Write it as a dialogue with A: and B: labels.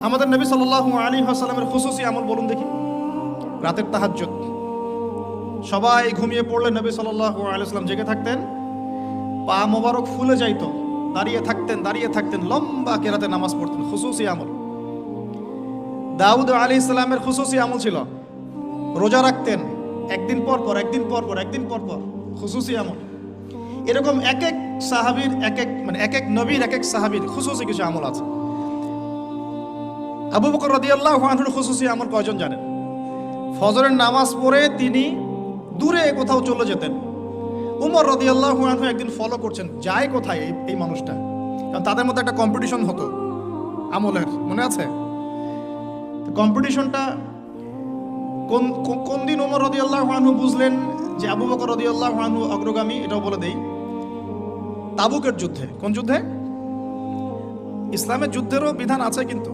A: আমাদের নবী সাল্লাল্লাহু আলাইহি ওয়াসাল্লামের খুসুসি আমল বলুন দেখি। রাতের তাহাজ্জুদ, সবাই ঘুমিয়ে পড়লে নবী সাল্লাল্লাহু আলাইহি ওয়াসাল্লাম জেগে থাকতেন, পা মোবারক ফুলে যাইতো, দাঁড়িয়ে থাকতেন, লম্বা কেরাতে নামাজ পড়তেন। খুসুসি আমল। দাউদ আলাইহিস সালামের খুসুসি আমল ছিল রোজা রাখতেন, একদিন পর পর খুসুসি আমল। এরকম এক এক সাহাবীর এক এক নবীর এক এক সাহাবীর খুসুসি কিছু আমল আছে। আবু বকর রাদিয়াল্লাহু আনহুর খুসুসি আমল কয়জন জানেন? ফজরের নামাজ পড়ে তিনি দূরে কোথাও চলে যেতেন। উমর রাদিয়াল্লাহু আনহু একদিন ফলো করছেন, যায় কোথায় এই মানুষটা, কারণ তাদের মধ্যে একটা কম্পিটিশন হতো আমলের, মনে আছে? কম্পিটিশনটা কোন দিন উমর রাদিয়াল্লাহু আনহু বুঝলেন যে আবু বকর রাদিয়াল্লাহু আনহু অগ্রগামী? এটাও বলে দেই, তাবুকের যুদ্ধে। কোন যুদ্ধে? ইসলামের যুদ্ধেরও বিধান আছে, কিন্তু